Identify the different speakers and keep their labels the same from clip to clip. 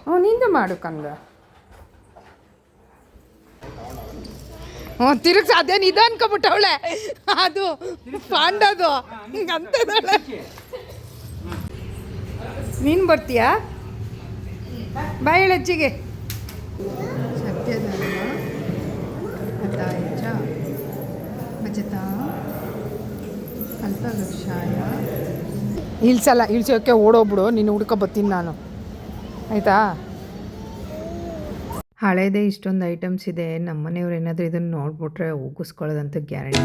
Speaker 1: ಹ್ಞೂ ನಿಂದು ಮಾಡು ಕಂದ. ಹ್ಞೂ ತಿರುಗ್ಸ ಅದೇನು ಇದು ಅನ್ಕೊಬಿಟ್ಟವಳೆ, ಅದು ಪಾಂಡದು ಹಿಂಗಂತದಳೆ. ನೀನು ಬರ್ತೀಯಾ? ಬಾಯಿ ಹೆಚ್ಚಿಗೆ. ಸತ್ಯಧರ್ಮ ಅತಾಯ ಭಜತಾ ಅಲ್ಪವೃಕ್ಷಾಯ. ಇಳಿಸಲ್ಲ, ಇಳಿಸೋಕ್ಕೆ ಓಡೋಗ್ಬಿಡು, ನೀನು ಹುಡ್ಕೊ ಬರ್ತೀನಿ ನಾನು, ಆಯಿತಾ? ಹಳೇದೇ ಇಷ್ಟೊಂದು ಐಟಮ್ಸ್ ಇದೆ. ನಮ್ಮ ಮನೆಯವ್ರು ಏನಾದರೂ ಇದನ್ನು ನೋಡ್ಬಿಟ್ರೆ ಉಗಿಸ್ಕೊಳ್ಳೋದಂತೂ ಗ್ಯಾರಂಟಿ.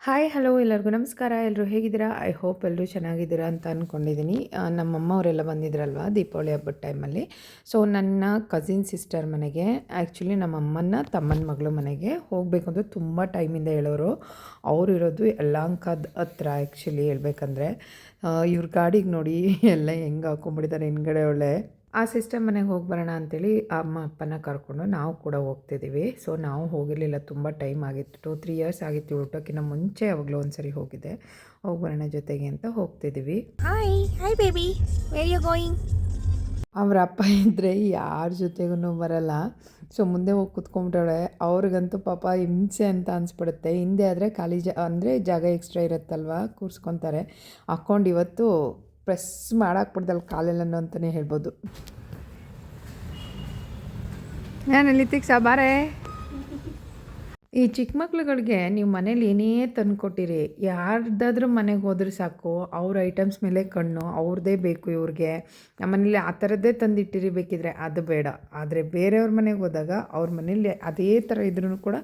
Speaker 1: ಹಾಯ್ ಹಲೋ ಎಲ್ಲರಿಗೂ ನಮಸ್ಕಾರ. ಎಲ್ಲರೂ ಹೇಗಿದ್ದೀರಾ? ಐ ಹೋಪ್ ಎಲ್ಲರೂ ಚೆನ್ನಾಗಿದ್ದೀರಾ ಅಂತ ಅಂದ್ಕೊಂಡಿದ್ದೀನಿ. ನಮ್ಮಮ್ಮ ಅವರೆಲ್ಲ ಬಂದಿದ್ರಲ್ವ ದೀಪಾವಳಿ ಹಬ್ಬದ ಟೈಮಲ್ಲಿ. ಸೊ ನನ್ನ ಕಸಿನ್ ಸಿಸ್ಟರ್ ಮನೆಗೆ, ಆ್ಯಕ್ಚುಲಿ ನಮ್ಮ ಅಮ್ಮನ ತಮ್ಮನ ಮಗಳು ಮನೆಗೆ ಹೋಗಬೇಕು ಅಂತ ತುಂಬ ಟೈಮಿಂದ ಹೇಳೋರು. ಅವರು ಇರೋದು ಯಲಹಂಕದ ಹತ್ರ. ಆ್ಯಕ್ಚುಲಿ ಹೇಳ್ಬೇಕಂದ್ರೆ ಇವ್ರ ಗಾಡಿಗೆ ನೋಡಿ ಎಲ್ಲ ಹೆಂಗೆ ಹಾಕೊಂಡ್ಬಿಟ್ಟಿದ್ದಾರೆ ಹಿಂದ್ಗಡೆ. ಒಳ್ಳೆ ಆ ಸಿಸ್ಟರ್ ಮನೆಗೆ ಹೋಗಿ ಬರೋಣ ಅಂಥೇಳಿ ಅಮ್ಮ ಅಪ್ಪನ ಕರ್ಕೊಂಡು ನಾವು ಕೂಡ ಹೋಗ್ತಿದ್ದೀವಿ. ಸೊ ನಾವು ಹೋಗಿರಲಿಲ್ಲ, ತುಂಬ ಟೈಮ್ ಆಗಿತ್ತು, 2-3 ಇಯರ್ಸ್ ಆಗಿತ್ತು ಊಟಕ್ಕಿಂತ ಮುಂಚೆ ಯಾವಾಗಲೂ ಒಂದು ಸರಿ ಹೋಗಿದ್ದೆ. ಹೋಗಿ ಬರೋಣ ಜೊತೆಗೆ ಅಂತ ಹೋಗ್ತಿದ್ದೀವಿ.
Speaker 2: Hi baby, where you going?
Speaker 1: ಅವ್ರ ಅಪ್ಪ ಇದ್ದರೆ ಯಾರ ಜೊತೆಗೂ ಬರಲ್ಲ. ಸೊ ಮುಂದೆ ಹೋಗಿ ಕೂತ್ಕೊಂಡ್ಬಿಟ್ಟಾಳೆ. ಅವ್ರಿಗಂತೂ ಪಾಪ ಹಿಂಸೆ ಅಂತ ಅನಿಸ್ಬಿಡುತ್ತೆ. ಹಿಂದೆ ಆದರೆ ಖಾಲಿ ಅಂದರೆ ಜಾಗ ಎಕ್ಸ್ಟ್ರಾ ಇರುತ್ತಲ್ವ, ಕೂರಿಸ್ಕೊತಾರೆ. ಹಾಕ್ಕೊಂಡು ಇವತ್ತು ಪ್ರೆಸ್ ಮಾಡಾಕ್ಬಿಡ್ದಲ್ಲ ಕಾಲೆಲ್ಲನೂ ಅಂತಲೇ ಹೇಳ್ಬೋದು. ನಾನು ಲಿತಿಕ್ ಸಾಬಾರೆ. ಈ ಚಿಕ್ಕ ಮಕ್ಳುಗಳಿಗೆ ನೀವು ಮನೇಲಿ ಏನೇ ತಂದುಕೊಟ್ಟಿರಿ, ಯಾರ್ದಾದ್ರೂ ಮನೆಗೆ ಹೋದ್ರೆ ಸಾಕು ಅವ್ರ ಐಟಮ್ಸ್ ಮೇಲೆ ಕಣ್ಣು, ಅವ್ರದ್ದೇ ಬೇಕು ಇವ್ರಿಗೆ. ನಮ್ಮ ಮನೇಲಿ ಆ ಥರದ್ದೇ ತಂದಿಟ್ಟಿರಿ ಬೇಕಿದ್ರೆ, ಅದು ಬೇಡ. ಆದರೆ ಬೇರೆಯವ್ರ ಮನೆಗೆ ಹೋದಾಗ ಅವ್ರ ಮನೇಲಿ ಅದೇ ಥರ ಇದ್ರೂ ಕೂಡ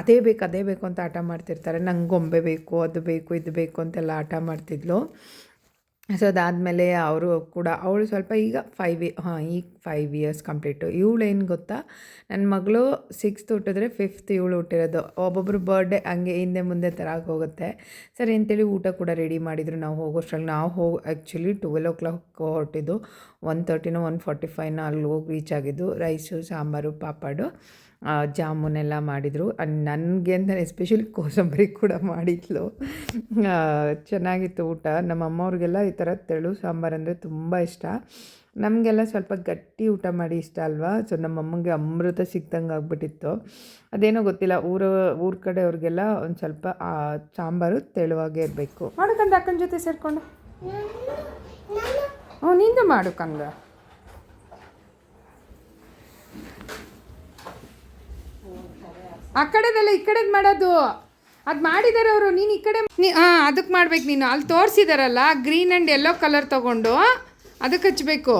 Speaker 1: ಅದೇ ಬೇಕು ಅಂತ ಆಟ ಮಾಡ್ತಿರ್ತಾರೆ. ನಂಗೆ ಗೊಂಬೆ ಬೇಕು, ಅದು ಬೇಕು, ಇದು ಬೇಕು ಅಂತೆಲ್ಲ ಆಟ ಮಾಡ್ತಿದ್ಲು. ಸೊ ಅದಾದಮೇಲೆ ಅವರು ಕೂಡ, ಅವಳು ಸ್ವಲ್ಪ ಈಗ 5 ಇಯರ್ಸ್ ಕಂಪ್ಲೀಟು. ಇವಳೇನು ಗೊತ್ತಾ, ನನ್ನ ಮಗಳು 6th ಹುಟ್ಟಿದ್ರೆ 5th ಇವಳು ಹುಟ್ಟಿರೋದು. ಒಬ್ಬೊಬ್ಬರು ಬರ್ಡೇ ಹಂಗೆ ಹಿಂದೆ ಮುಂದೆ ಥರ ಹೋಗುತ್ತೆ. ಸರಿ ಅಂತೇಳಿ ಊಟ ಕೂಡ ರೆಡಿ ಮಾಡಿದರು. ನಾವು ಹೋಗೋಷ್ಟ್ರಲ್ಲಿ ನಾವು ಆ್ಯಕ್ಚುಲಿ 12 o'clock ಹೊರಟಿದ್ದು. 1:30 1:45 ಅಲ್ಲಿ ಹೋಗಿ ರೀಚ್ ಆಗಿದ್ದು. ರೈಸು, ಸಾಂಬಾರು, ಪಾಪಡು, ಜಾಮೂನೆಲ್ಲ ಮಾಡಿದರು. ನನಗೆ ಅಂತ ಎಸ್ಪೆಷಲಿ ಕೋಸಂಬರಿ ಕೂಡ ಮಾಡಿದ್ಲು. ಚೆನ್ನಾಗಿತ್ತು ಊಟ. ನಮ್ಮ ಅಮ್ಮವ್ರಿಗೆಲ್ಲ ಈ ಥರ ತೆಳು ಸಾಂಬಾರು ಅಂದರೆ ತುಂಬ ಇಷ್ಟ. ನಮಗೆಲ್ಲ ಸ್ವಲ್ಪ ಗಟ್ಟಿ ಊಟ ಮಾಡಿ ಇಷ್ಟ ಅಲ್ವಾ. ಸೊ ನಮ್ಮಮ್ಮಂಗೆ ಅಮೃತ ಸಿಕ್ದಂಗೆ ಆಗ್ಬಿಟ್ಟಿತ್ತು. ಅದೇನೋ ಗೊತ್ತಿಲ್ಲ, ಊರ ಕಡೆಯವ್ರಿಗೆಲ್ಲ ಒಂದು ಸ್ವಲ್ಪ ಸಾಂಬಾರು ತೆಳುವಾಗೇ ಇರಬೇಕು. ಮಾಡೋಕಂದ ಅಕ್ಕನ ಜೊತೆ ಸೇರಿಕೊಂಡು. ಹ್ಞೂ ನಿಂದು ಮಾಡೋಕಂದ. ಆ ಕಡೆದೆಲ್ಲ ಈ ಕಡೆದು ಮಾಡೋದು, ಅದು ಮಾಡಿದ್ದಾರೆ ಅವರು. ನೀನು ಈ ಕಡೆ ಅದಕ್ಕೆ ಮಾಡ್ಬೇಕು. ನೀನು ಅಲ್ಲಿ ತೋರಿಸಿದಾರಲ್ಲ ಗ್ರೀನ್ ಆ್ಯಂಡ್ ಯೆಲ್ಲೋ ಕಲರ್ ತೊಗೊಂಡು ಅದಕ್ಕೆ ಹಚ್ಚಬೇಕು.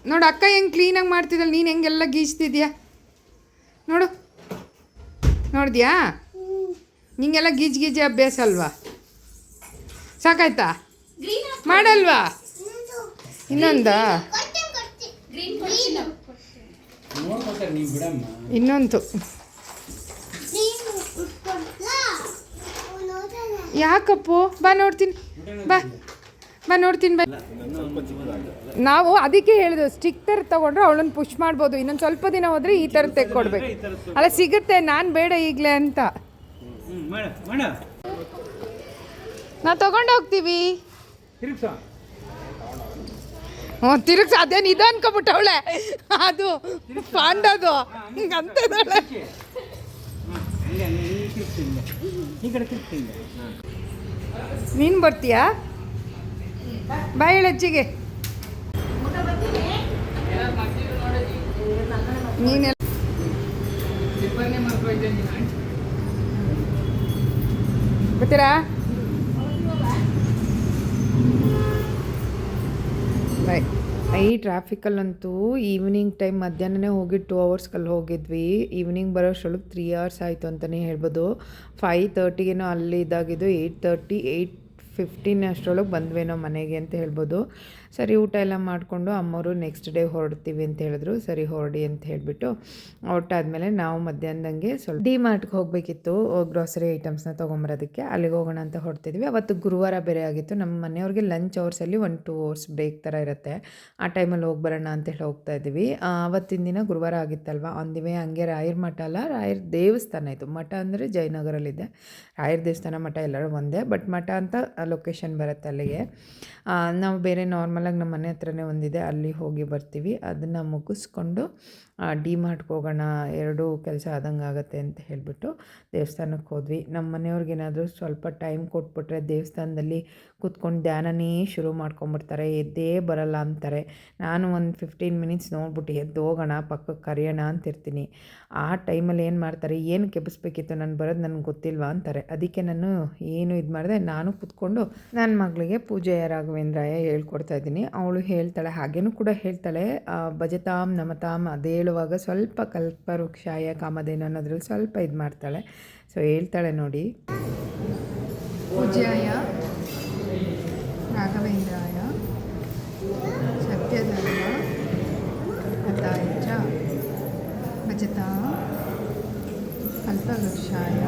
Speaker 1: ನೋಡು ಅಕ್ಕ ಹೆಂಗೆ ಕ್ಲೀನಾಗಿ ಮಾಡ್ತಿದ್ದಲ್ಲ, ನೀನು ಹೆಂಗೆಲ್ಲ ಗೀಚ್ತಿದ್ಯಾ ನೋಡು. ನೋಡಿದ್ಯಾ? ನಿಂಗೆಲ್ಲ ಗೀಜೆ ಅಭ್ಯಾಸ ಅಲ್ವಾ? ಸಾಕಾಯ್ತಾ? ಮಾಡಲ್ವಾ ಇನ್ನೊಂದು? ಇನ್ನೊಂದು ಯಾಕಪ್ಪು? ಬಾ ನೋಡ್ತೀನಿ, ಬಾ ನೋಡ್ತೀನಿ. ನಾವು ಅದಕ್ಕೆ ಹೇಳಿದ್ವು, ಸ್ಟಿಕ್ ಥರ ತೊಗೊಂಡ್ರೆ ಅವಳನ್ನು ಪುಷ್ ಮಾಡ್ಬೋದು. ಇನ್ನೊಂದು ಸ್ವಲ್ಪ ದಿನ ಹೋದರೆ ಈ ಥರ ತೆಕ್ಕೊಡ್ಬೇಕು. ಅಲ್ಲ ಸಿಗುತ್ತೆ, ನಾನು ಬೇಡ ಈಗಲೇ ಅಂತ. ನಾವು ತೊಗೊಂಡು ಹೋಗ್ತೀವಿ. ಹ್ಞೂ ತಿರುಗ್ಸ, ಅದೇನು ಇದು ಅನ್ಕೊಬಿಟ್ಟವಳೆ, ಅದು ಪಾಂಡದು ಹಿಂಗಂತದಳೆ. ನೀನು ಬರ್ತೀಯಾ? ಬಾಯಿ ಹೆಚ್ಚಿಗೆ. ನೀನೆಲ್ಲ ಬರ್ತೀರಾ? ಬಾಯ್. ಈ ಟ್ರಾಫಿಕಲ್ಲಂತೂ ಈವ್ನಿಂಗ್ ಟೈಮ್ ಮಧ್ಯಾಹ್ನನೇ ಹೋಗಿ 2 ಅವರ್ಸ್ಗಲ್ಲಿ ಹೋಗಿದ್ವಿ. ಈವ್ನಿಂಗ್ ಬರೋಷ್ಟೊಳಗೆ 3 hours ಆಯಿತು ಅಂತಲೇ ಹೇಳ್ಬೋದು. 5:30ಗೇನೋ ಅಲ್ಲಿ ಇದಾಗಿದ್ದು. 8:30 8:15 ಅಷ್ಟರೊಳಗೆ ಬಂದ್ವೇನೋ ಮನೆಗೆ ಅಂತ ಹೇಳ್ಬೋದು. ಸರಿ ಊಟ ಎಲ್ಲ ಮಾಡಿಕೊಂಡು ಅಮ್ಮವರು ನೆಕ್ಸ್ಟ್ ಡೇ ಹೊರಡ್ತೀವಿ ಅಂತ ಹೇಳಿದ್ರು. ಸರಿ ಹೊರಡಿ ಅಂತ ಹೇಳಿಬಿಟ್ಟು ಹೊರಟಾದ್ಮೇಲೆ ನಾವು ಮಧ್ಯಾಹ್ನದಂಗೆ ಸ್ವಲ್ಪ ಡಿ-ಮಾರ್ಟ್ಗೆ ಹೋಗಬೇಕಿತ್ತು, ಗ್ರಾಸರಿ ಐಟಮ್ಸ್ನ ತೊಗೊಂಬರೋದಕ್ಕೆ. ಅಲ್ಲಿಗೆ ಹೋಗೋಣ ಅಂತ ಹೊರಡ್ತಿದ್ವಿ. ಅವತ್ತು ಗುರುವಾರ ಬೇರೆ ಆಗಿತ್ತು. ನಮ್ಮ ಮನೆಯವ್ರಿಗೆ ಲಂಚ್ ಅವರ್ಸಲ್ಲಿ 1-2 hours ಬ್ರೇಕ್ ಥರ ಇರುತ್ತೆ. ಆ ಟೈಮಲ್ಲಿ ಹೋಗಿ ಬರೋಣ ಅಂತ ಹೇಳಿ ಹೋಗ್ತಾ ಇದ್ದೀವಿ. ಅವತ್ತಿನ ದಿನ ಗುರುವಾರ ಆಗಿತ್ತಲ್ವ, ಅಂದಿವೆ ಹಂಗೆ ರಾಯರ ಮಠ ಅಲ್ಲ, ರಾಯರ ದೇವಸ್ಥಾನ ಇದು. ಮಠ ಅಂದರೆ ಜಯನಗರಲ್ಲಿದೆ. ರಾಯರ ದೇವಸ್ಥಾನ ಮಠ ಎಲ್ಲರೂ ಒಂದೇ, ಬಟ್ ಮಠ ಅಂತ ಲೊಕೇಶನ್ ಬರುತ್ತೆ ಅಲ್ಲಿಗೆ. ನಾವು ಬೇರೆ ನಾರ್ಮಲಾಗಿ ನಮ್ಮ ಮನೆ ಹತ್ರನೇ ಒಂದಿದೆ, ಅಲ್ಲಿ ಹೋಗಿ ಬರ್ತೀವಿ. ಅದನ್ನು ಮುಗಿಸ್ಕೊಂಡು ಡಿ ಮಾರ್ಟ್ಗೆ ಹೋಗೋಣ, ಎರಡೂ ಕೆಲಸ ಆದಂಗೆ ಆಗುತ್ತೆ ಅಂತ ಹೇಳಿಬಿಟ್ಟು ದೇವಸ್ಥಾನಕ್ಕೆ ಹೋದ್ವಿ. ನಮ್ಮ ಮನೆಯವ್ರಿಗೇನಾದರೂ ಸ್ವಲ್ಪ ಟೈಮ್ ಕೊಟ್ಬಿಟ್ರೆ ದೇವಸ್ಥಾನದಲ್ಲಿ ಕೂತ್ಕೊಂಡು ಧ್ಯಾನನೇ ಶುರು ಮಾಡ್ಕೊಂಬಿಡ್ತಾರೆ, ಎದ್ದೇ ಬರಲ್ಲ ಅಂತಾರೆ. ನಾನು ಒಂದು 15 ಮಿನಿಟ್ಸ್ ನೋಡ್ಬಿಟ್ಟು ಎದ್ದು ಹೋಗೋಣ, ಪಕ್ಕಕ್ಕೆ ಕರೆಯೋಣ ಅಂತಿರ್ತೀನಿ. ಆ ಟೈಮಲ್ಲಿ ಏನು ಮಾಡ್ತಾರೆ, ಏನು ಕೆಬ್ಬಿಸ್ಬೇಕಿತ್ತು, ನಾನು ಬರೋದು ನನಗೆ ಗೊತ್ತಿಲ್ವಾ ಅಂತಾರೆ. ಅದಕ್ಕೆ ನಾನು ಏನು ಇದು ಮಾಡಿದೆ, ನಾನು ಕೂತ್ಕೊಂಡು ನನ್ನ ಮಗಳಿಗೆ ಪೂಜೆಯ ರಾಘವೇಂದ್ರಾಯ ಹೇಳ್ಕೊಡ್ತಾ ಇದ್ದೀನಿ. ಅವಳು ಹೇಳ್ತಾಳೆ, ಹಾಗೇನೂ ಕೂಡ ಹೇಳ್ತಾಳೆ, ಭಜತಾಂ ನಮತಾಂ ಅದೇ ಹೇಳುವಾಗ ಸ್ವಲ್ಪ ಕಲ್ಪವೃಕ್ಷಾಯ ಕಾಮಧೇನು ಅನ್ನೋದ್ರಲ್ಲಿ ಸ್ವಲ್ಪ ಇದು ಮಾಡ್ತಾಳೆ. ಸೊ ಹೇಳ್ತಾಳೆ ನೋಡಿ. ಪೂಜ್ಯಾಯ ರಾಘವೇಂದ್ರಾಯ ಸತ್ಯಧರ್ಮ ರಥಾಯ ಚ ಭಜತಾಂ ಕಲ್ಪವೃಕ್ಷಾಯ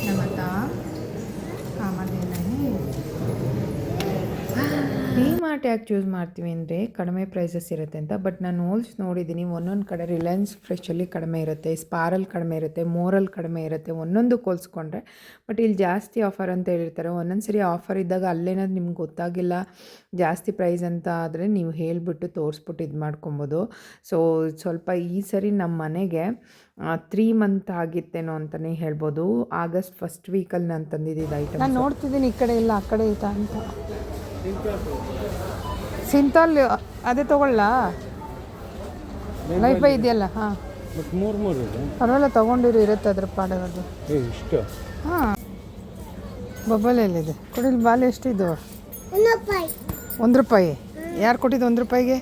Speaker 1: ನಮತಾಂ ಕಾಮಧೇನಹೇ. ಡಿ ಮಾರ್ಟ್ ಯಾಕೆ ಚೂಸ್ ಮಾಡ್ತೀವಿ ಅಂದರೆ ಕಡಿಮೆ ಪ್ರೈಸಸ್ ಇರುತ್ತೆ ಅಂತ. ಬಟ್ ನಾನು ನೋಡಿದ್ದೀನಿ, ಒಂದೊಂದು ಕಡೆ ರಿಲಯನ್ಸ್ ಫ್ರೆಶಲ್ಲಿ ಕಡಿಮೆ ಇರುತ್ತೆ, ಸ್ಪಾರಲ್ಲಿ ಕಡಿಮೆ ಇರುತ್ತೆ, ಮೋರಲ್ಲಿ ಕಡಿಮೆ ಇರುತ್ತೆ, ಒಂದೊಂದು ಹೋಲಿಸ್ಕೊಂಡ್ರೆ. ಬಟ್ ಇಲ್ಲಿ ಜಾಸ್ತಿ ಆಫರ್ ಅಂತ ಹೇಳಿರ್ತಾರೆ. ಒಂದೊಂದು ಸರಿ ಆಫರ್ ಇದ್ದಾಗ ಅಲ್ಲೇನಾದ್ರು ನಿಮ್ಗೆ ಗೊತ್ತಾಗಿಲ್ಲ ಜಾಸ್ತಿ ಪ್ರೈಸ್ ಅಂತ ಆದರೆ ನೀವು ಹೇಳಿಬಿಟ್ಟು ತೋರಿಸ್ಬಿಟ್ಟು ಇದು ಮಾಡ್ಕೊಬೋದು. ಸೊ ಸ್ವಲ್ಪ ಈ ಸರಿ ನಮ್ಮ ಮನೆಗೆ 3 ಮಂತ್ ಆಗಿತ್ತೇನೋ ಅಂತಲೇ ಹೇಳ್ಬೋದು. ಆಗಸ್ಟ್ ಫಸ್ಟ್ ವೀಕಲ್ಲಿ ನಾನು ತಂದಿದ್ದು ಐಟಮ್. ನಾನು ನೋಡ್ತಿದ್ದೀನಿ ಈ ಕಡೆ ಇಲ್ಲ ಆ ಕಡೆ ಐತಾ ಅಂತ. ಸಿಂತಾಲ್ ಅದೇ ತೊಗೊಳ್ಳ, ಲೈಫ್ ಬೈ ಇದೆಯಲ್ಲ. ಹಾಂ ಪರವಾಗಿಲ್ಲ, ತೊಗೊಂಡಿರು, ಇರುತ್ತೆ ಅದ್ರ ಪಾಡೋದು. ಹಾಂ ಬೊಬ್ಬಲ್ ಎಲ್ಲಿದೆ ಕೊಡಿಲ್ ಬಾಲ್ ಎಷ್ಟಿದ್ದು? ₹1. ಯಾರು ಕೊಟ್ಟಿದ್ದು ₹1?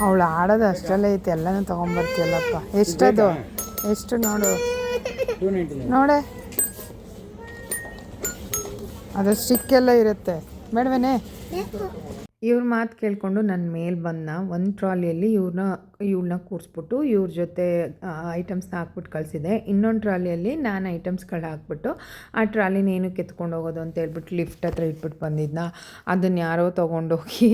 Speaker 1: ಅವಳು ಆಡೋದು ಅಷ್ಟರಲ್ಲೇ ಐತೆ, ಎಲ್ಲನೂ ತೊಗೊಂಬರ್ತೀಯಲ್ಲಪ್ಪ. ಎಷ್ಟದು? ಎಷ್ಟು ನೋಡು ನೋಡೆ, ಅದು ಸ್ಟಿಕ್ಕೆಲ್ಲ ಇರುತ್ತೆ, ಬೇಡವೇನೆ? ಇವ್ರ ಮಾತು ಕೇಳಿಕೊಂಡು ನನ್ನ ಮೇಲೆ ಬಂದ ಒಂದು ಟ್ರಾಲಿಯಲ್ಲಿ ಇವಳನ್ನ ಕೂರಿಸ್ಬಿಟ್ಟು ಇವ್ರ ಜೊತೆ ಐಟಮ್ಸ್ನ ಹಾಕ್ಬಿಟ್ಟು ಕಳಿಸಿದೆ. ಇನ್ನೊಂದು ಟ್ರಾಲಿಯಲ್ಲಿ ನಾನು ಐಟಮ್ಸ್ಗಳು ಹಾಕ್ಬಿಟ್ಟು ಆ ಟ್ರಾಲಿನ ಏನಕ್ಕೆ ಎತ್ಕೊಂಡು ಹೋಗೋದು ಅಂತ ಹೇಳ್ಬಿಟ್ಟು ಲಿಫ್ಟ್ ಹತ್ರ ಇಟ್ಬಿಟ್ಟು ಬಂದಿದ್ನ. ಅದನ್ನು ಯಾರೋ ತೊಗೊಂಡೋಗಿ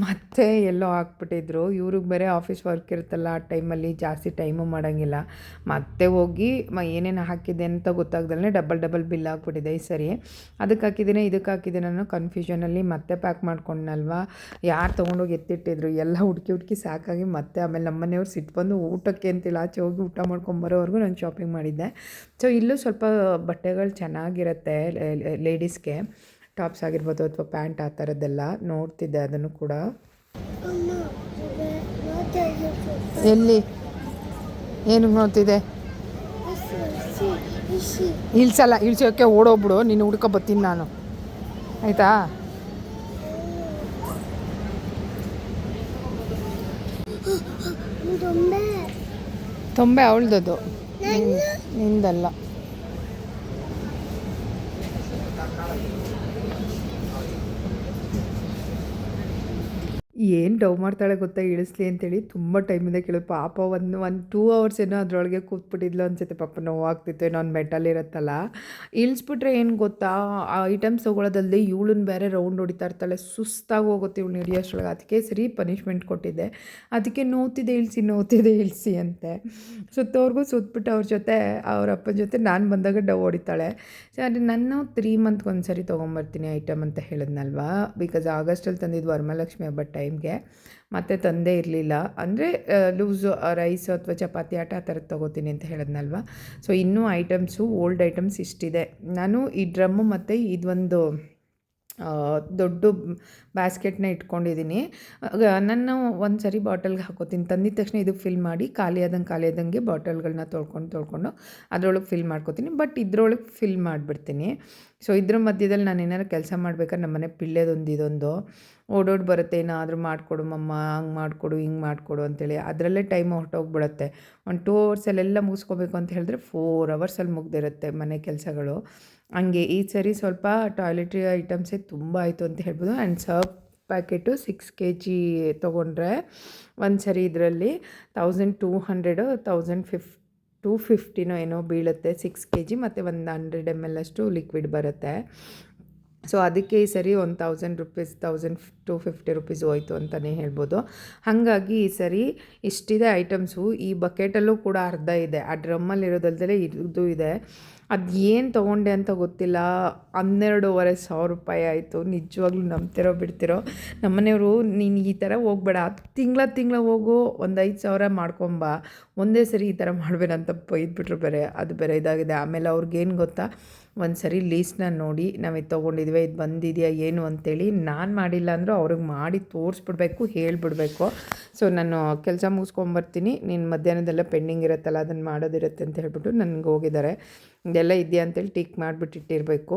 Speaker 1: ಮತ್ತೆ ಎಲ್ಲೋ ಹಾಕ್ಬಿಟ್ಟಿದ್ರು. ಇವ್ರಿಗೆ ಬೇರೆ ಆಫೀಸ್ ವರ್ಕ್ ಇರುತ್ತಲ್ಲ, ಆ ಟೈಮಲ್ಲಿ ಜಾಸ್ತಿ ಟೈಮು ಮಾಡೋಂಗಿಲ್ಲ. ಮತ್ತೆ ಹೋಗಿ ಏನೇನು ಹಾಕಿದೆ ಅಂತ ಗೊತ್ತಾಗ್ದಲ್ಲೇ ಡಬಲ್ ಬಿಲ್ ಹಾಕ್ಬಿಟ್ಟಿದೆ ಈ ಸರಿ. ಅದಕ್ಕೆ ಹಾಕಿದ್ದೀನಿ ಇದಕ್ಕೆ ಹಾಕಿದ್ದೀನಿ ಅನ್ನೋ ಕನ್ಫ್ಯೂಷನಲ್ಲಿ ಮತ್ತೆ ಪ್ಯಾಕ್ ಮಾಡ್ಕೊಂಡಲ್ವ, ಯಾರು ತೊಗೊಂಡೋಗಿ ಎತ್ತಿಟ್ಟಿದ್ರು ಎಲ್ಲ ಹುಡುಕಿ ಸಾಕಾಗಿ ಮತ್ತೆ ಆಮೇಲೆ ನಮ್ಮ ಮನೆಯವ್ರು ಸಿಟ್ಟು ಬಂದು ಊಟಕ್ಕೆ ಅಂತಿಲ್ಲ ಆಚೆ ಹೋಗಿ ಊಟ ಮಾಡ್ಕೊಂಬರೋವರೆಗೂ ನಾನು ಶಾಪಿಂಗ್ ಮಾಡಿದ್ದೆ. ಸೊ ಇಲ್ಲೂ ಸ್ವಲ್ಪ ಬಟ್ಟೆಗಳು ಚೆನ್ನಾಗಿರುತ್ತೆ ಲೇಡೀಸ್ಗೆ, ಟಾಪ್ಸ್ ಆಗಿರ್ಬೋದು ಅಥವಾ ಪ್ಯಾಂಟ್ ಆ ಥರದ್ದೆಲ್ಲ ನೋಡ್ತಿದ್ದೆ. ಅದನ್ನು ಕೂಡ ಎಲ್ಲಿ ಏನು ನೋಡ್ತಿದ್ದೆ? ಇಳ್ಸಲ್ಲ, ಇಳ್ಸೋಕ್ಕೆ ಓಡೋಗ್ಬಿಡು, ನೀನು ಹುಡ್ಕೊ ಬರ್ತೀನಿ ನಾನು, ಆಯಿತಾ? ತೊಂಬೆ ಅವಳ್ದದು, ನಿಂದಲ್ಲ. ಏನು ಡವ್ ಮಾಡ್ತಾಳೆ ಗೊತ್ತಾ ಇಳಿಸ್ಲಿ ಅಂತೇಳಿ, ತುಂಬ ಟೈಮಿಂದ ಕೇಳೋದು. ಪಾಪ ಒಂದು 2 ಅವರ್ಸ್ ಏನೋ ಅದರೊಳಗೆ ಕೂತ್ಬಿಟ್ಟಿದ್ಲು ಅನ್ಸುತ್ತೆ. ಪಾಪ ನೋವಾಗ್ತಿತ್ತು, ಏನೋ ಒಂದು ಮೆಟಲ್ ಇರುತ್ತಲ್ಲ. ಇಳಿಸ್ಬಿಟ್ರೆ ಏನು ಗೊತ್ತಾ, ಆ ಐಟಮ್ಸ್ ತೊಗೊಳೋದಲ್ಲದೆ ಇವಳನ್ನ ಬೇರೆ ರೌಂಡ್ ಹೊಡಿತಾ ಇರ್ತಾಳೆ, ಸುಸ್ತಾಗಿ ಹೋಗುತ್ತೆ ಇವಳು ಹಿಡಿಯೋಷ್ಟ್ರೊಳಗೆ. ಅದಕ್ಕೆ ಸರಿ ಪನಿಷ್ಮೆಂಟ್ ಕೊಟ್ಟಿದ್ದೆ. ಅದಕ್ಕೆ ನೋವ್ತಿದೆ ಇಳಿಸಿ ಅಂತೆ. ಸುತ್ತೋರ್ಗೂ ಸುತ್ತಬಿಟ್ಟು ಅವ್ರ ಅಪ್ಪನ ಜೊತೆ ನಾನು ಬಂದಾಗ ಡವ್ ಹೊಡಿತಾಳೆ. ಸೊ ಅದು ನಾನು 3 ಮಂತ್ಗೆ ಒಂದು ಸರಿ ತೊಗೊಂಬರ್ತೀನಿ ಐಟಮ್ ಅಂತ ಹೇಳಿದ್ನಲ್ವಾ. ಬಿಕಾಸ್ ಆಗಸ್ಟಲ್ಲಿ ತಂದಿದ್ದು ವರಮಹಾಲಕ್ಷ್ಮಿ ಹಬ್ಬ ಟೈಮ್ಗೆ, ಮತ್ತೆ ತಂದೇ ಇರಲಿಲ್ಲ. ಅಂದರೆ ಲೂಸ್ ರೈಸ್ ಅಥವಾ ಚಪಾತಿ ಆ ಥರದ್ದು ತೊಗೋತೀನಿ ಅಂತ ಹೇಳಿದ್ನಲ್ವ. ಸೊ ಇನ್ನೂ ಐಟಮ್ಸು ಓಲ್ಡ್ ಐಟಮ್ಸ್ ಇಷ್ಟಿದೆ. ನಾನು ಈ ಡ್ರಮ್ಮು ಮತ್ತು ಇದೊಂದು ದೊಡ್ಡ ಬ್ಯಾಸ್ಕೆಟ್ನ ಇಟ್ಕೊಂಡಿದ್ದೀನಿ. ನಾನು ಒಂದು ಸರಿ ಬಾಟಲ್ಗೆ ಹಾಕೋತೀನಿ, ತಂದಿದ ತಕ್ಷಣ ಇದಕ್ಕೆ ಫಿಲ್ ಮಾಡಿ ಖಾಲಿ ಆದಂಗೆ ಬಾಟಲ್ಗಳನ್ನ ತೊಳ್ಕೊಂಡು ಅದರೊಳಗೆ ಫಿಲ್ ಮಾಡ್ಕೋತೀನಿ. ಬಟ್ ಇದ್ರೊಳಗೆ ಫಿಲ್ ಮಾಡಿಬಿಡ್ತೀನಿ. ಸೊ ಇದ್ರ ಮಧ್ಯದಲ್ಲಿ ನಾನು ಏನಾರು ಕೆಲಸ ಮಾಡ್ಬೇಕಾದ್ರೆ ನಮ್ಮನೆ ಇದೊಂದು ಓಡೋಡಿ ಬರುತ್ತೆ, ಏನಾದರೂ ಮಾಡಿಕೊಡು ಮಮ್ಮ, ಹಂಗೆ ಮಾಡಿಕೊಡು ಹಿಂಗೆ ಮಾಡಿಕೊಡು ಅಂತೇಳಿ. ಅದರಲ್ಲೇ ಟೈಮ್ ಹೊರಟೋಗ್ಬಿಡುತ್ತೆ. ಒಂದು 2 ಅವರ್ಸಲ್ಲೆಲ್ಲ ಮುಗಿಸ್ಕೋಬೇಕು ಅಂತ ಹೇಳಿದ್ರೆ 4 ಅವರ್ಸಲ್ಲಿ ಮುಗ್ದಿರುತ್ತೆ ಮನೆ ಕೆಲಸಗಳು. ಹಂಗೆ ಈ ಸರಿ ಸ್ವಲ್ಪ ಟಾಯ್ಲೆಟ್ರಿ ಐಟಮ್ಸೇ ತುಂಬ ಆಯಿತು ಅಂತ ಹೇಳ್ಬೋದು. ಆ್ಯಂಡ್ ಸರ್ಫ್ ಪ್ಯಾಕೆಟು 6 kg ತೊಗೊಂಡ್ರೆ ಒಂದು ಸರಿ ಇದರಲ್ಲಿ 1200 250 ಏನೋ ಬೀಳುತ್ತೆ 6 kg, ಮತ್ತು ಒಂದು 100 ml ಅಷ್ಟು ಲಿಕ್ವಿಡ್ ಬರುತ್ತೆ. ಸೊ ಅದಕ್ಕೆ ಈ ಸರಿ ₹1000 1200 250 ರುಪೀಸ್ ಹೋಯ್ತು ಅಂತಲೇ ಹೇಳ್ಬೋದು. ಹಾಗಾಗಿ ಈ ಸರಿ ಇಷ್ಟಿದೆ ಐಟಮ್ಸು. ಈ ಬಕೆಟಲ್ಲೂ ಕೂಡ ಅರ್ಧ ಇದೆ, ಆ ಡ್ರಮ್ಮಲ್ಲಿರೋದಲ್ದೇ ಇದು ಇದೆ. ಅದು ಏನು ತೊಗೊಂಡೆ ಅಂತ ಗೊತ್ತಿಲ್ಲ. 12,500 ರೂಪಾಯಿ ಆಯಿತು. ನಿಜವಾಗ್ಲೂ ನಂಬ್ತಿರೋ ಬಿಡ್ತಿರೋ, ನಮ್ಮನೆಯವರು ನೀನು ಈ ಥರ ಹೋಗ್ಬೇಡ, ತಿಂಗಳ ಹೋಗು, ಒಂದು 5,000 ಮಾಡ್ಕೊಂಬ, ಒಂದೇ ಸರಿ ಈ ಥರ ಮಾಡಬೇಡ ಅಂತ ಬೈದ್ಬಿಟ್ರು. ಅದು ಬೇರೆ ಇದಾಗಿದೆ. ಆಮೇಲೆ ಅವ್ರಿಗೇನು ಗೊತ್ತಾ, ಒಂದು ಸರಿ ಲೀಸ್ಟ್ನ ನೋಡಿ ನಾವು ಇದು ತೊಗೊಂಡಿದ್ವಿ, ಇದು ಬಂದಿದೆಯಾ ಏನು ಅಂತೇಳಿ ನಾನು ಮಾಡಿಲ್ಲ ಅಂದರೂ ಅವ್ರಿಗೆ ಮಾಡಿ ತೋರಿಸ್ಬಿಡ್ಬೇಕು, ಹೇಳಿಬಿಡ್ಬೇಕು. ಸೊ ನಾನು ಕೆಲಸ ಮುಗಿಸ್ಕೊಂಬರ್ತೀನಿ, ನೀನು ಮಧ್ಯಾಹ್ನದೆಲ್ಲ ಪೆಂಡಿಂಗ್ ಇರುತ್ತಲ್ಲ ಅದನ್ನು ಮಾಡೋದಿರುತ್ತೆ ಅಂತ ಹೇಳ್ಬಿಟ್ಟು ನನಗೆ ಹೋಗಿದ್ದಾರೆ. ಇದೆಲ್ಲ ಇದೆಯಾ ಅಂತೇಳಿ ಟಿಕ್ ಮಾಡಿಬಿಟ್ಟಿಟ್ಟಿರಬೇಕು.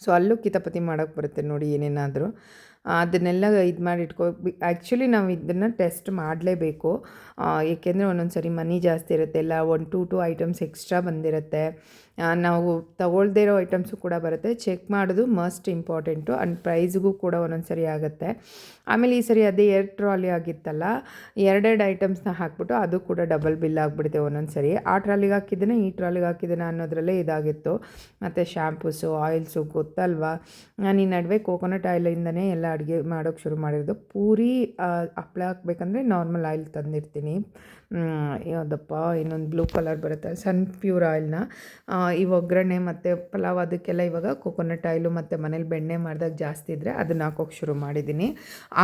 Speaker 1: ಸೊ ಅಲ್ಲೂ ಕಿತಾಪತಿ ಮಾಡೋಕ್ಕೆ ಬರುತ್ತೆ ನೋಡಿ, ಏನೇನಾದರೂ ಅದನ್ನೆಲ್ಲ ಇದು ಮಾಡಿ ಆ್ಯಕ್ಚುಲಿ ನಾವು ಇದನ್ನು ಟೆಸ್ಟ್ ಮಾಡಲೇಬೇಕು. ಏಕೆಂದರೆ ಒಂದೊಂದು ಸರಿ ಮನಿ ಜಾಸ್ತಿ ಇರುತ್ತೆ, ಇಲ್ಲ 1-2 ಐಟಮ್ಸ್ ಎಕ್ಸ್ಟ್ರಾ ಬಂದಿರುತ್ತೆ, ನಾವು ತಗೊಳ್ದೇ ಇರೋ ಐಟಮ್ಸು ಕೂಡ ಬರುತ್ತೆ. ಚೆಕ್ ಮಾಡೋದು ಮಸ್ಟ್ ಇಂಪಾರ್ಟೆಂಟು. ಆ್ಯಂಡ್ ಪ್ರೈಸ್ಗೂ ಕೂಡ ಒಂದೊಂದು ಸರಿ ಆಗುತ್ತೆ. ಆಮೇಲೆ ಈ ಸರಿ ಅದೇ 2 ಟ್ರಾಲಿ ಆಗಿತ್ತಲ್ಲ, 2 ಐಟಮ್ಸ್ನ ಹಾಕ್ಬಿಟ್ಟು ಅದು ಕೂಡ ಡಬಲ್ ಬಿಲ್ ಆಗಿಬಿಡುತ್ತೆ ಒಂದೊಂದು ಸರಿ. ಆ ಟ್ರಾಲಿಗೆ ಹಾಕಿದ್ದೇನೆ, ಈ ಟ್ರಾಲಿಗೆ ಹಾಕಿದ್ದೇನೆ ಅನ್ನೋದ್ರಲ್ಲೇ ಇದಾಗಿತ್ತು. ಮತ್ತು ಶ್ಯಾಂಪೂಸು, ಆಯಿಲ್ಸು ಗೊತ್ತಲ್ವಾ. ನಾನು ಈ ನಡುವೆ ಕೋಕೋನಟ್ ಆಯಿಲಿಂದನೇ ಎಲ್ಲ ಅಡುಗೆ ಮಾಡೋಕ್ಕೆ ಶುರು ಮಾಡಿರೋದು. ಪೂರಿ ಹಪ್ಪಳ ಹಾಕ್ಬೇಕಂದ್ರೆ ನಾರ್ಮಲ್ ಆಯಿಲ್ ತಂದಿರ್ತೀನಿ. ಯಾವುದಪ್ಪ ಇನ್ನೊಂದು ಬ್ಲೂ ಕಲರ್ ಬರುತ್ತೆ, ಸನ್ಪ್ಯೂರ್ ಆಯಿಲ್ನ. ಈ ಒಗ್ಗರಣೆ ಮತ್ತು ಪಲಾವ್ ಅದಕ್ಕೆಲ್ಲ ಇವಾಗ ಕೋಕೋನಟ್ ಆಯಿಲು ಮತ್ತು ಮನೇಲಿ ಬೆಣ್ಣೆ ಮಾಡಿದಾಗ ಜಾಸ್ತಿ ಇದ್ದರೆ ಅದನ್ನು ಹಾಕೋಕ್ಕೆ ಶುರು ಮಾಡಿದ್ದೀನಿ.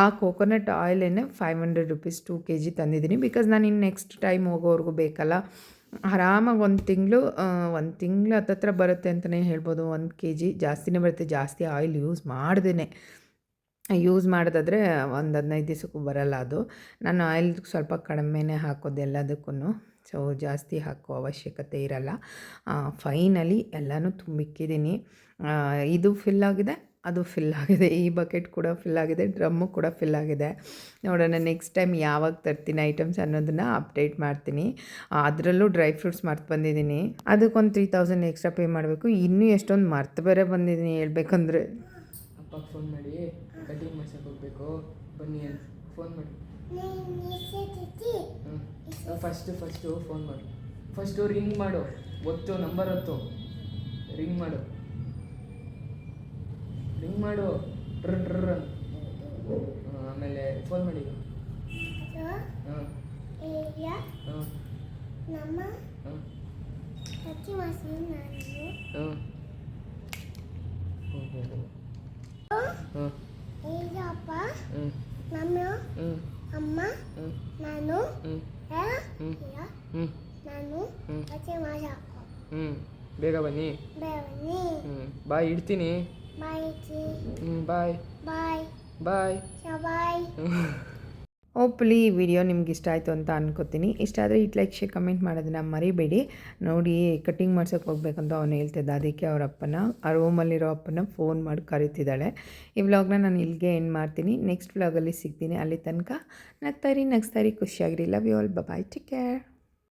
Speaker 1: ಆ ಕೋಕೋನಟ್ ಆಯಿಲೇನೆ 500 ರುಪೀಸ್ 2 kg ತಂದಿದ್ದೀನಿ. ಬಿಕಾಸ್ ನಾನು ಇನ್ನು ನೆಕ್ಸ್ಟ್ ಟೈಮ್ ಹೋಗೋವರೆಗೂ ಬೇಕಲ್ಲ. ಆರಾಮಾಗಿ ಒಂದು ತಿಂಗಳು ಹತ್ತತ್ರ ಬರುತ್ತೆ ಅಂತಲೇ ಹೇಳ್ಬೋದು. 1 kg ಜಾಸ್ತಿನೇ ಬರುತ್ತೆ, ಜಾಸ್ತಿ ಆಯಿಲ್ ಯೂಸ್ ಮಾಡೋದಾದರೆ ಒಂದು 15 ದಿವಸಕ್ಕೂ ಬರಲ್ಲ ಅದು. ನಾನು ಆಯಿಲ್ ಸ್ವಲ್ಪ ಕಡಿಮೆನೇ ಹಾಕೋದು ಎಲ್ಲದಕ್ಕೂ, ಸೊ ಜಾಸ್ತಿ ಹಾಕೋ ಅವಶ್ಯಕತೆ ಇರಲ್ಲ. ಫೈನಲಿ ಎಲ್ಲನೂ ತುಂಬಿಕ್ಕಿದ್ದೀನಿ. ಇದು ಫಿಲ್ ಆಗಿದೆ, ಅದು ಫಿಲ್ ಆಗಿದೆ, ಈ ಬಕೆಟ್ ಕೂಡ ಫಿಲ್ ಆಗಿದೆ, ಡ್ರಮ್ಮು ಕೂಡ ಫಿಲ್ ಆಗಿದೆ. ನೋಡೋಣ ನೆಕ್ಸ್ಟ್ ಟೈಮ್ ಯಾವಾಗ ತರ್ತೀನಿ ಐಟಮ್ಸ್ ಅನ್ನೋದನ್ನು ಅಪ್ಡೇಟ್ ಮಾಡ್ತೀನಿ. ಅದರಲ್ಲೂ ಡ್ರೈ ಫ್ರೂಟ್ಸ್ ಮರ್ತು ಬಂದಿದ್ದೀನಿ, ಅದಕ್ಕೊಂದು 3,000 ಎಕ್ಸ್ಟ್ರಾ ಪೇ ಮಾಡಬೇಕು. ಇನ್ನೂ ಎಷ್ಟೊಂದು ಮರ್ತು ಬೇರೆ ಬಂದಿದ್ದೀನಿ ಹೇಳ್ಬೇಕಂದ್ರೆ.
Speaker 3: ಅಪ್ಪಗೆ ಫೋನ್ ಮಾಡಿ ಕಟಿಂಗ್ ಮಾಡ್ಸಕ್ಕೆ ಹೋಗಬೇಕು ಬನ್ನಿ ಅಂತ ಫೋನ್ ಮಾಡಿ. ಫಸ್ಟು ಫೋನ್ ಮಾಡು, ಫಸ್ಟು ರಿಂಗ್ ಮಾಡು, ನಂಬರ್ ರಿಂಗ್ ಮಾಡು ಟ್ರ್ ಆಮೇಲೆ ಫೋನ್ ಮಾಡಿ.
Speaker 2: ಅಮ್ಮ ನಾನು
Speaker 3: ಬೇಗ ಬನ್ನಿ. ಬಾಯ್, ಇಡ್ತೀನಿ. ಬಾಯ್ ಬಾಯ್ ಬಾಯ್.
Speaker 1: ಹೋಪ್ಫುಲಿ ಈ ವಿಡಿಯೋ ನಿಮ್ಗೆ ಇಷ್ಟ ಆಯಿತು ಅಂತ ಅನ್ಕೋತೀನಿ. ಇಷ್ಟ ಆದರೆ ಲೈಕ್ ಶೇರ್ ಕಮೆಂಟ್ ಮಾಡೋದನ್ನ ಮರಿಬೇಡಿ. ನೋಡಿ ಕಟಿಂಗ್ ಮಾಡ್ಸೋಕ್ಕೆ ಹೋಗ್ಬೇಕಂತ ಅವನು ಹೇಳ್ತಿದ್ದ, ಅದಕ್ಕೆ ಅವ್ರ ಅಪ್ಪನ ಆ ರೂಮಲ್ಲಿರೋ ಅಪ್ಪನ ಫೋನ್ ಮಾಡಿ ಕರೀತಿದ್ದಾಳೆ. ಈ ವ್ಲಾಗ್ನ ನಾನು ಇಲ್ಲಿಗೆ ಎಂಡ್ ಮಾಡ್ತೀನಿ. ನೆಕ್ಸ್ಟ್ ವ್ಲಾಗಲ್ಲಿ ಸಿಗ್ತೀನಿ. ಅಲ್ಲಿ ತನಕ ನಗ್ತಾರಿ ಖುಷಿಯಾಗಿರಿ. Love you all, bye, take care.